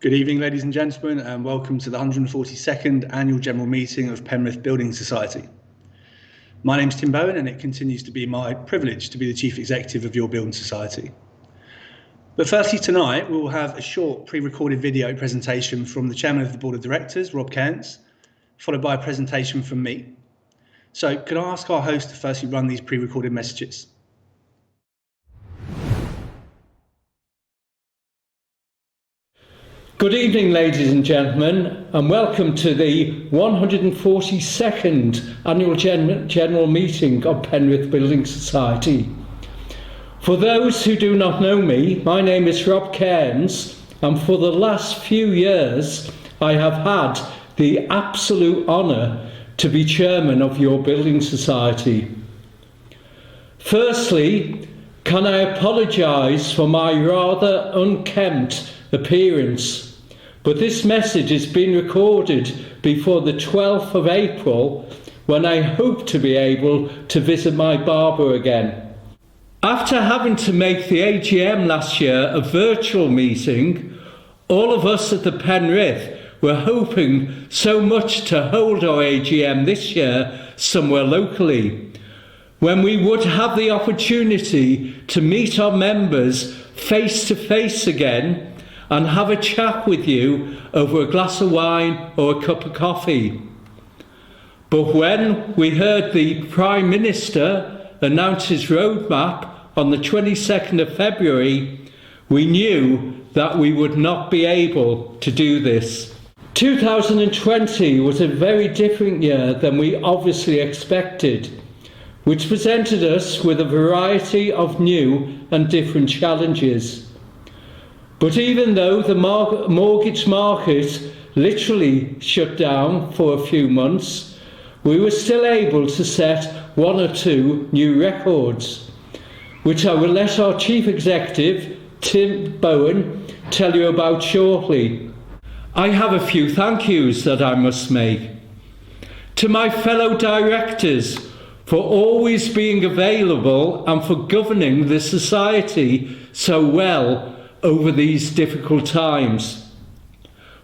Good evening, ladies and gentlemen, and welcome to the 142nd Annual General Meeting of Penrith Building Society. My name is Tim Bowen, and it continues to be my privilege to be the Chief Executive of your Building Society. But firstly, tonight we will have a short pre-recorded video presentation from the Chairman of the Board of Directors, Rob Cairns, followed by a presentation from me. So could I ask our host to firstly run these pre-recorded messages? Good evening, ladies and gentlemen, and welcome to the 142nd Annual General Meeting of Penrith Building Society. For those who do not know me, my name is Rob Cairns, and for the last few years I have had the absolute honour to be Chairman of your Building Society. Firstly, can I apologise for my rather unkempt appearance? But this message is being recorded before the 12th of April, when I hope to be able to visit my barber again. After having to make the AGM last year a virtual meeting, all of us at the Penrith were hoping so much to hold our AGM this year somewhere locally, when we would have the opportunity to meet our members face to face again and have a chat with you over a glass of wine or a cup of coffee. But when we heard the Prime Minister announce his roadmap on the 22nd of February, we knew that we would not be able to do this. 2020 was a very different year than we obviously expected, which presented us with a variety of new and different challenges. But even though the mortgage market literally shut down for a few months, we were still able to set one or two new records, which I will let our Chief Executive, Tim Bowen, tell you about shortly. I have a few thank yous that I must make. To my fellow directors for always being available and for governing the society so well over these difficult times.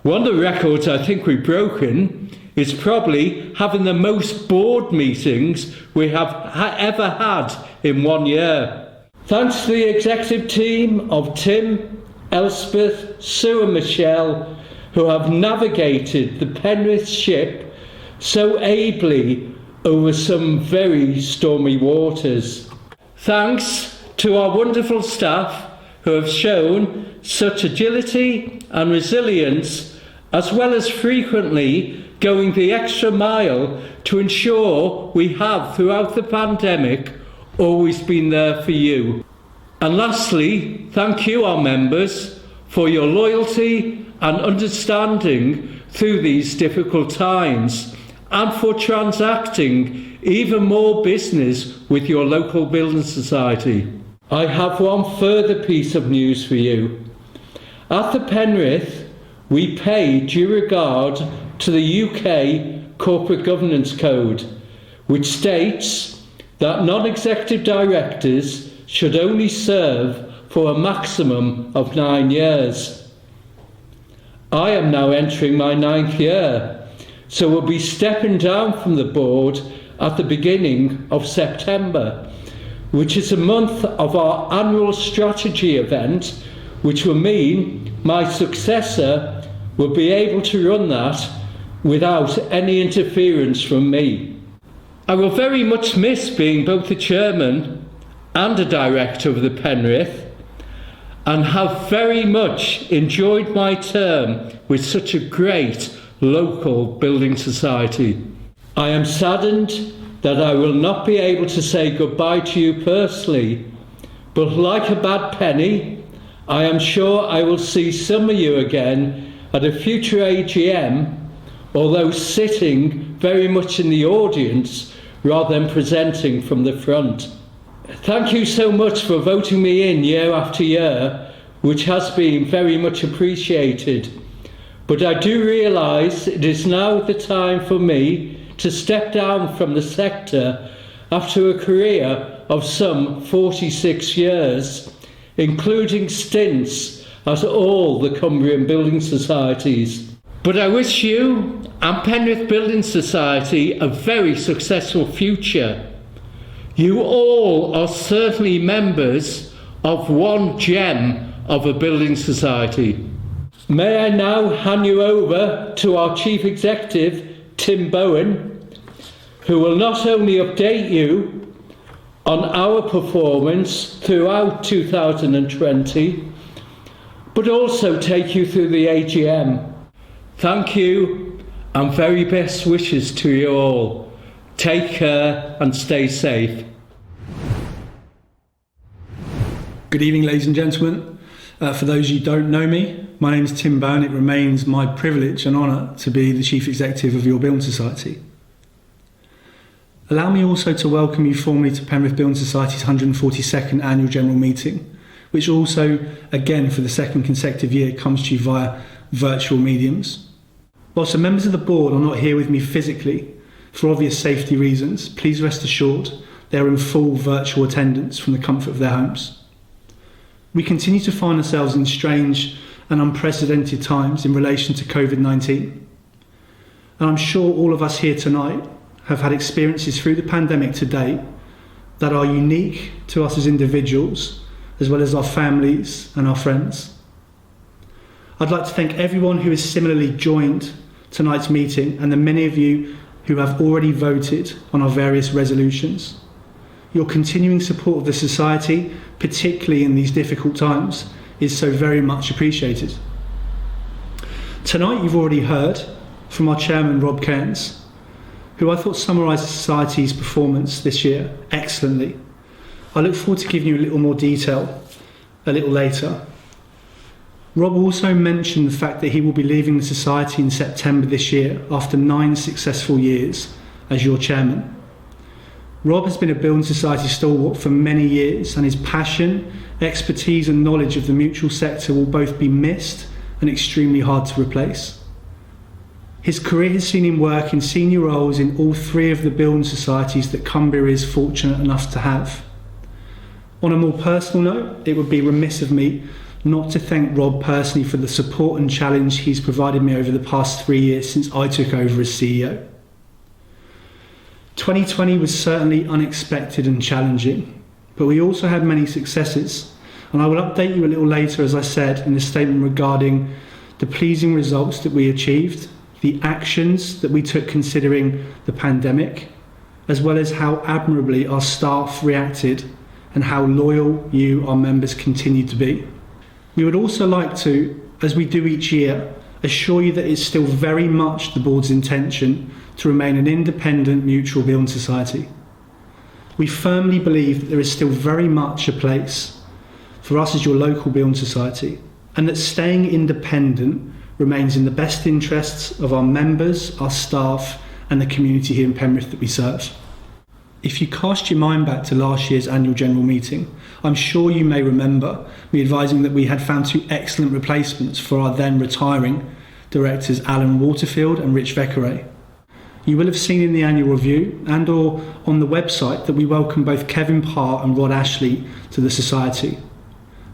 One of the records I think we've broken is probably having the most board meetings we have ever had in 1 year. Thanks to the executive team of Tim, Elspeth, Sue and Michelle, who have navigated the Penrith ship so ably over some very stormy waters. Thanks to our wonderful staff who have shown such agility and resilience, as well as frequently going the extra mile to ensure we have, throughout the pandemic, always been there for you. And lastly, thank you, our members, for your loyalty and understanding through these difficult times, and for transacting even more business with your local building society. I have one further piece of news for you. At the Penrith, we pay due regard to the UK Corporate Governance Code, which states that non-executive directors should only serve for a maximum of 9 years. I am now entering my 9th year, so will be stepping down from the board at the beginning of September, which is a month of our annual strategy event, which will mean my successor will be able to run that without any interference from me. I will very much miss being both the chairman and a director of the Penrith, and have very much enjoyed my term with such a great local building society. I am saddened that I will not be able to say goodbye to you personally, but like a bad penny, I am sure I will see some of you again at a future AGM, although sitting very much in the audience rather than presenting from the front. Thank you so much for voting me in year after year, which has been very much appreciated. But I do realise it is now the time for me to step down from the sector after a career of some 46 years, including stints as all the Cumbrian building societies. But I wish you and Penrith Building Society a very successful future. You all are certainly members of one gem of a building society. May I now hand you over to our Chief Executive, Tim Bowen, who will not only update you on our performance throughout 2020, but also take you through the AGM. Thank you and very best wishes to you all. Take care and stay safe. Good evening, ladies and gentlemen. For those who don't know me, my name is Tim Bowen. It remains my privilege and honour to be the Chief Executive of your Building Society. Allow me also to welcome you formally to Penrith Building Society's 142nd Annual General Meeting, which also, again for the second consecutive year, comes to you via virtual mediums. Whilst the members of the board are not here with me physically, for obvious safety reasons, please rest assured they are in full virtual attendance from the comfort of their homes. We continue to find ourselves in strange and unprecedented times in relation to COVID-19. And I'm sure all of us here tonight have had experiences through the pandemic to date that are unique to us as individuals, as well as our families and our friends. I'd like to thank everyone who has similarly joined tonight's meeting and the many of you who have already voted on our various resolutions. Your continuing support of the Society, particularly in these difficult times, is so very much appreciated. Tonight you've already heard from our Chairman Rob Cairns, who I thought summarised the Society's performance this year excellently. I look forward to giving you a little more detail a little later. Rob also mentioned the fact that he will be leaving the Society in September this year after 9 successful years as your Chairman. Rob has been a Building Society stalwart for many years, and his passion, expertise and knowledge of the mutual sector will both be missed and extremely hard to replace. His career has seen him work in senior roles in all 3 of the building societies that Cumbria is fortunate enough to have. On a more personal note, it would be remiss of me not to thank Rob personally for the support and challenge he's provided me over the past 3 years since I took over as CEO. 2020 was certainly unexpected and challenging, but we also had many successes, and I will update you a little later, as I said, in the statement regarding the pleasing results that we achieved, the actions that we took considering the pandemic, as well as how admirably our staff reacted and how loyal you, our members, continue to be. We would also like to, as we do each year, assure you that it's still very much the board's intention to remain an independent mutual building society. We firmly believe that there is still very much a place for us as your local building society, and that staying independent remains in the best interests of our members, our staff and the community here in Penrith that we serve. If you cast your mind back to last year's annual general meeting, I'm sure you may remember me advising that we had found 2 excellent replacements for our then retiring directors Alan Waterfield and Rich Vecare. You will have seen in the annual review and or on the website that we welcome both Kevin Parr and Rod Ashley to the Society,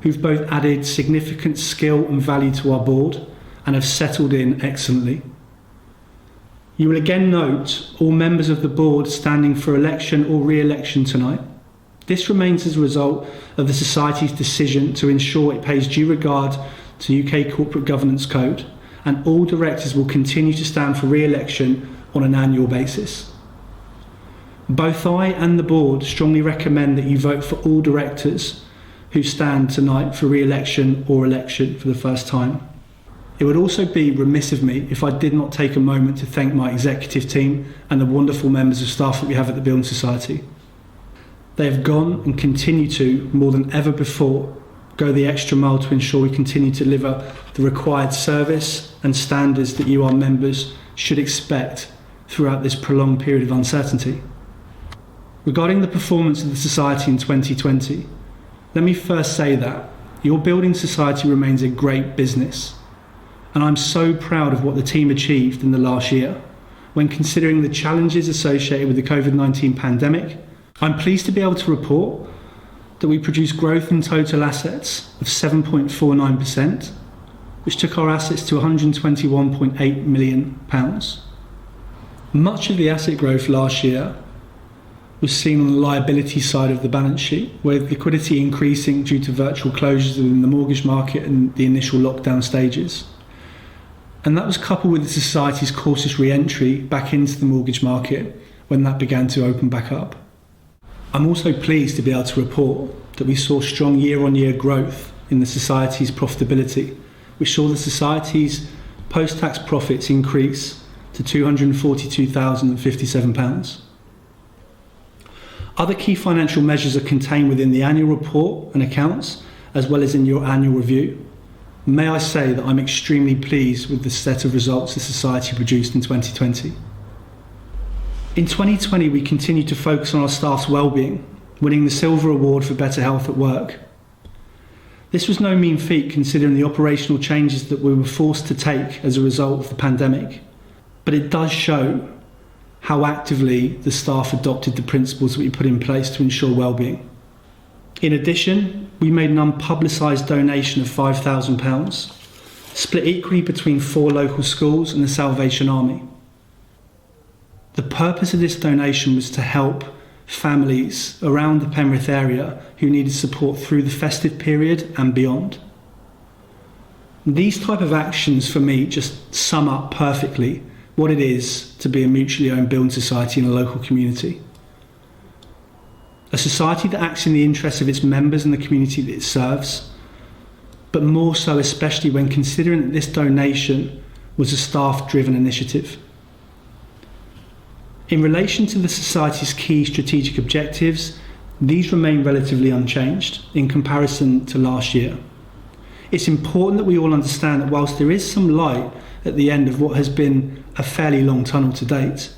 who've both added significant skill and value to our board and have settled in excellently. You will again note all members of the board standing for election or re-election tonight. This remains as a result of the Society's decision to ensure it pays due regard to UK Corporate Governance Code, and all directors will continue to stand for re-election on an annual basis. Both I and the board strongly recommend that you vote for all directors who stand tonight for re-election or election for the first time. It would also be remiss of me if I did not take a moment to thank my executive team and the wonderful members of staff that we have at the Building Society. They have gone and continue to, more than ever before, go the extra mile to ensure we continue to deliver the required service and standards that you, our members, should expect throughout this prolonged period of uncertainty. Regarding the performance of the Society in 2020, let me first say that your Building Society remains a great business, and I'm so proud of what the team achieved in the last year. When considering the challenges associated with the COVID-19 pandemic, I'm pleased to be able to report that we produced growth in total assets of 7.49%, which took our assets to £121.8 million. Much of the asset growth last year was seen on the liability side of the balance sheet, with liquidity increasing due to virtual closures within the mortgage market and the initial lockdown stages. And that was coupled with the Society's cautious re-entry back into the mortgage market when that began to open back up. I'm also pleased to be able to report that we saw strong year-on-year growth in the Society's profitability, which saw the Society's post-tax profits increase to £242,057. Other key financial measures are contained within the annual report and accounts, as well as in your annual review. May I say that I'm extremely pleased with the set of results the Society produced in 2020. In 2020, we continued to focus on our staff's well-being, winning the Silver Award for Better Health at Work. This was no mean feat considering the operational changes that we were forced to take as a result of the pandemic, but it does show how actively the staff adopted the principles that we put in place to ensure well-being. In addition, we made an unpublicised donation of £5,000, split equally between 4 local schools and the Salvation Army. The purpose of this donation was to help families around the Penrith area who needed support through the festive period and beyond. These type of actions for me just sum up perfectly what it is to be a mutually owned building society in a local community. A society that acts in the interests of its members and the community that it serves, but more so especially when considering that this donation was a staff-driven initiative. In relation to the Society's key strategic objectives, these remain relatively unchanged in comparison to last year. It's important that we all understand that whilst there is some light at the end of what has been a fairly long tunnel to date,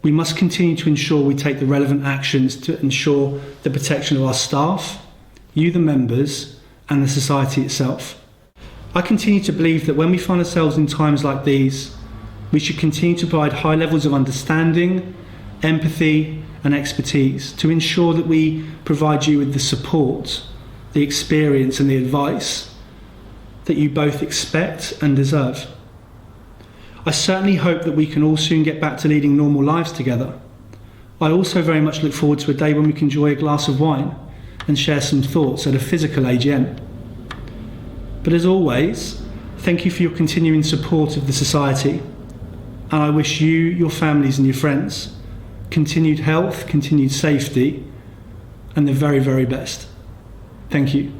we must continue to ensure we take the relevant actions to ensure the protection of our staff, you the members, and the Society itself. I continue to believe that when we find ourselves in times like these, we should continue to provide high levels of understanding, empathy, and expertise to ensure that we provide you with the support, the experience, and the advice that you both expect and deserve. I certainly hope that we can all soon get back to leading normal lives together. I also very much look forward to a day when we can enjoy a glass of wine and share some thoughts at a physical AGM. But as always, thank you for your continuing support of the Society, and I wish you, your families and your friends continued health, continued safety, and the very, very best. Thank you.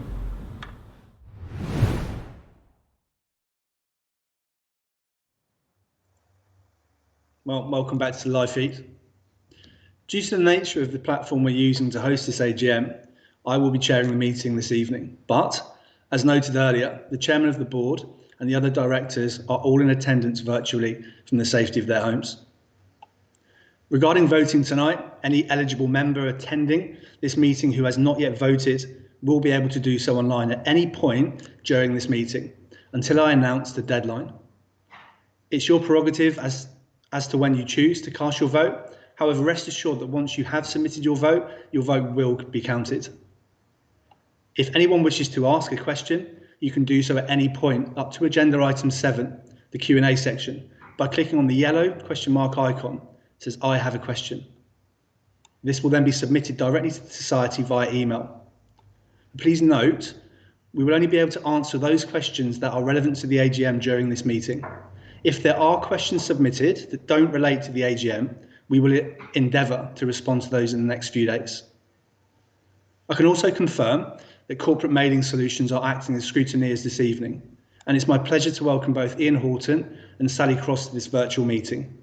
Well, welcome back to the live feed. Due to the nature of the platform we're using to host this AGM, I will be chairing the meeting this evening. But, as noted earlier, the chairman of the board and the other directors are all in attendance virtually from the safety of their homes. Regarding voting tonight, any eligible member attending this meeting who has not yet voted will be able to do so online at any point during this meeting until I announce the deadline. It's your prerogative as to when you choose to cast your vote. However, rest assured that once you have submitted your vote will be counted. If anyone wishes to ask a question, you can do so at any point up to agenda item 7, the Q&A section, by clicking on the yellow question mark icon that says I have a question. This will then be submitted directly to the Society via email. Please note, we will only be able to answer those questions that are relevant to the AGM during this meeting. If there are questions submitted that don't relate to the AGM, we will endeavour to respond to those in the next few days. I can also confirm that Corporate Mailing Solutions are acting as scrutineers this evening, and it's my pleasure to welcome both Ian Horton and Sally Cross to this virtual meeting.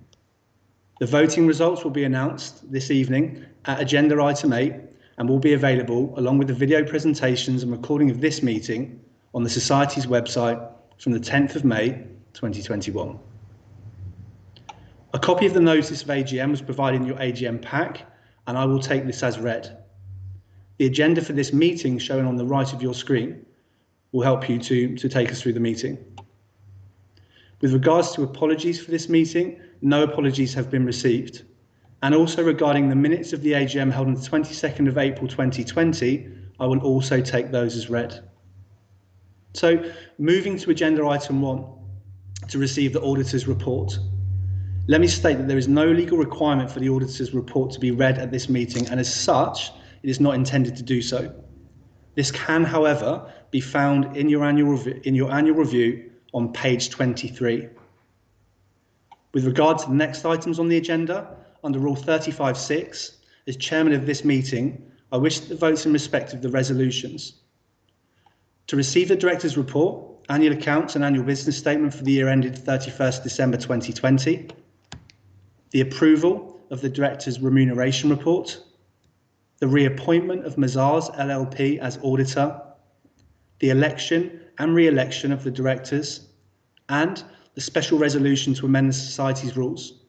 The voting results will be announced this evening at agenda item 8 and will be available along with the video presentations and recording of this meeting on the Society's website from the 10th of May 2021. A copy of the notice of AGM was provided in your AGM pack, and I will take this as read. The agenda for this meeting shown on the right of your screen will help you to take us through the meeting. With regards to apologies for this meeting, no apologies have been received. And also regarding the minutes of the AGM held on the 22nd of April 2020, I will also take those as read. So moving to agenda item 1, to receive the auditor's report. Let me state that there is no legal requirement for the auditor's report to be read at this meeting, and as such, it is not intended to do so. This can, however, be found in your annual review on page 23. With regard to the next items on the agenda, under Rule 35(6), as chairman of this meeting, I wish the votes in respect of the resolutions. To receive the director's report, annual accounts and annual business statement for the year ended 31st December 2020, the approval of the director's remuneration report, the reappointment of Mazars LLP as auditor, the election and re-election of the directors, and the special resolution to amend the Society's rules.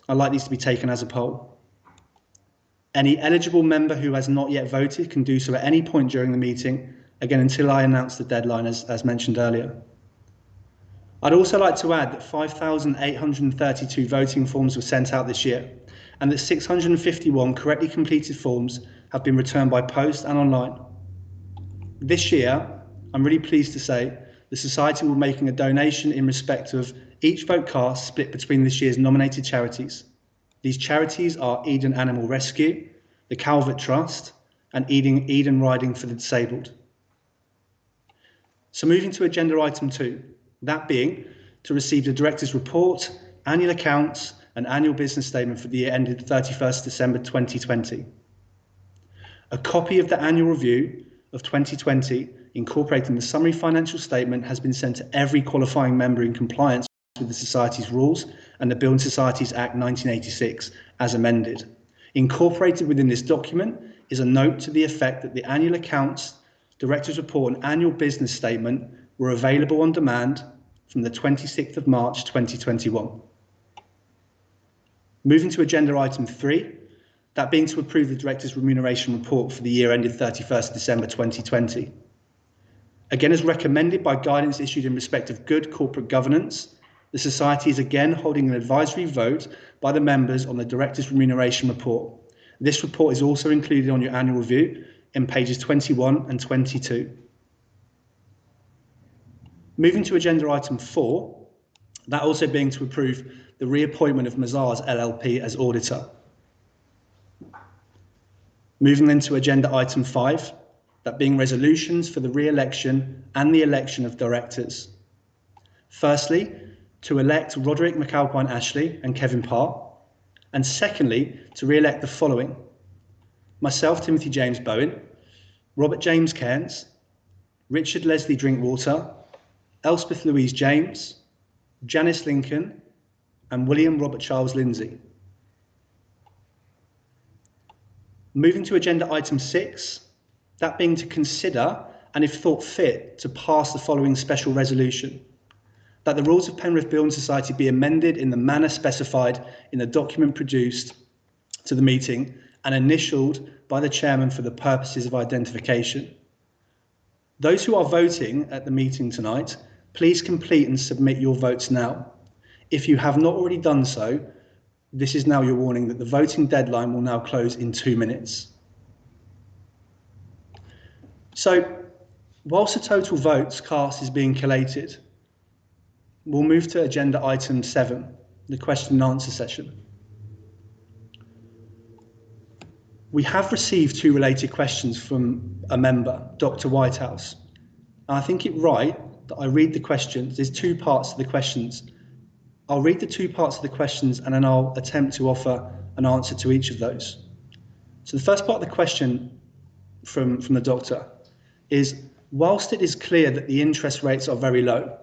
I'd like these to be taken as a poll. Any eligible member who has not yet voted can do so at any point during the meeting, again until I announce the deadline as mentioned earlier. I'd also like to add that 5,832 voting forms were sent out this year, and that 651 correctly completed forms have been returned by post and online. This year, I'm really pleased to say the Society will be making a donation in respect of each vote cast split between this year's nominated charities. These charities are Eden Animal Rescue, the Calvert Trust, and Eden Riding for the Disabled. So moving to agenda item 2, that being to receive the director's report, annual accounts, and annual business statement for the year ended 31st December 2020. A copy of the annual review of 2020, incorporating the summary financial statement, has been sent to every qualifying member in compliance with the Society's rules and the Building Societies Act 1986 as amended. Incorporated within this document is a note to the effect that the annual accounts, director's report, and annual business statement were available on demand from the 26th of March 2021. Moving to agenda item 3, that being to approve the director's remuneration report for the year ended 31st December 2020. Again, as recommended by guidance issued in respect of good corporate governance, the Society is again holding an advisory vote by the members on the director's remuneration report. This report is also included on your annual review in pages 21 and 22. Moving to agenda item 4, that also being to approve the reappointment of Mazars LLP as auditor. Moving then to agenda item 5, that being resolutions for the re-election and the election of directors. Firstly, to elect Roderick McAlpine Ashley and Kevin Parr, and secondly, to re-elect the following: myself, Timothy James Bowen, Robert James Cairns, Richard Leslie Drinkwater, Elspeth Louise James, Janice Lincoln, and William Robert Charles Lindsay. Moving to agenda item 6, that being to consider and if thought fit to pass the following special resolution: that the rules of Penrith Building Society be amended in the manner specified in the document produced to the meeting and initialled by the chairman for the purposes of identification. Those who are voting at the meeting tonight, please complete and submit your votes now. If you have not already done so, this is now your warning that the voting deadline will now close in 2 minutes. So, whilst the total votes cast is being collated, we'll move to agenda item 7, the question and answer session. We have received 2 related questions from a member, Dr. Whitehouse. And I think it right that I read the questions. There's 2 parts to the questions. I'll read the 2 parts of the questions and then I'll attempt to offer an answer to each of those. So the first part of the question from the doctor is, whilst it is clear that the interest rates are very low,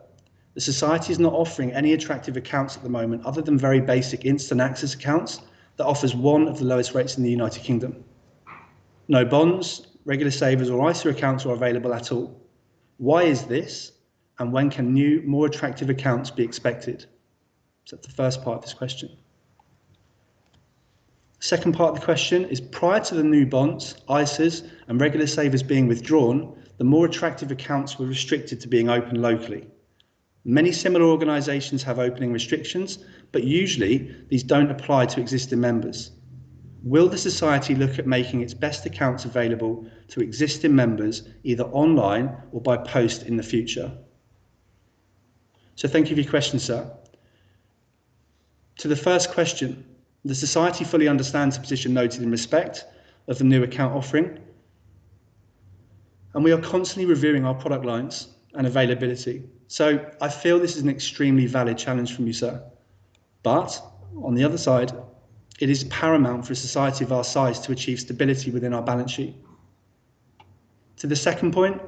the Society is not offering any attractive accounts at the moment other than very basic instant access accounts that offers one of the lowest rates in the United Kingdom. No bonds, regular savers or ISA accounts are available at all. Why is this, and when can new, more attractive accounts be expected? So that's the first part of this question. The second part of the question is, prior to the new bonds, ISAs and regular savers being withdrawn, the more attractive accounts were restricted to being opened locally. Many similar organisations have opening restrictions, but usually these don't apply to existing members. Will the Society look at making its best accounts available to existing members either online or by post in the future? So thank you for your question, sir. To the first question, the Society fully understands the position noted in respect of the new account offering, and we are constantly reviewing our product lines and availability. So I feel this is an extremely valid challenge from you, sir. But on the other side, it is paramount for a society of our size to achieve stability within our balance sheet. To the second point,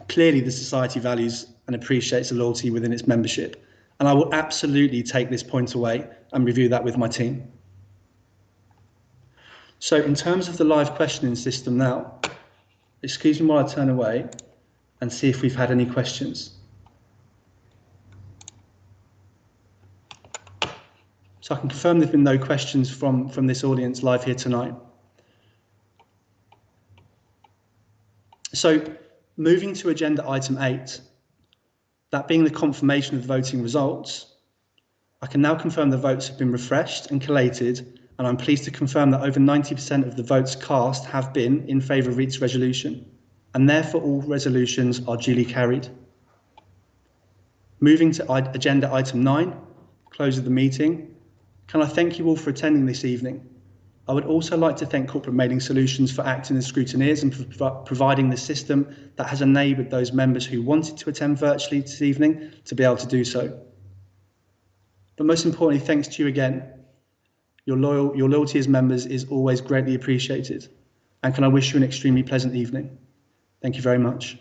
clearly the Society values and appreciates the loyalty within its membership, and I will absolutely take this point away and review that with my team. So in terms of the live questioning system now, excuse me while I turn away and see if we've had any questions. So I can confirm there's been no questions from this audience live here tonight. So moving to agenda item 8, that being the confirmation of the voting results, I can now confirm the votes have been refreshed and collated, and I'm pleased to confirm that over 90% of the votes cast have been in favour of each resolution, and therefore all resolutions are duly carried. Moving to agenda item 9, close of the meeting, can I thank you all for attending this evening? I would also like to thank Corporate Mailing Solutions for acting as scrutineers and for providing the system that has enabled those members who wanted to attend virtually this evening to be able to do so. But most importantly, thanks to you again. Your loyalty as members is always greatly appreciated. And can I wish you an extremely pleasant evening? Thank you very much.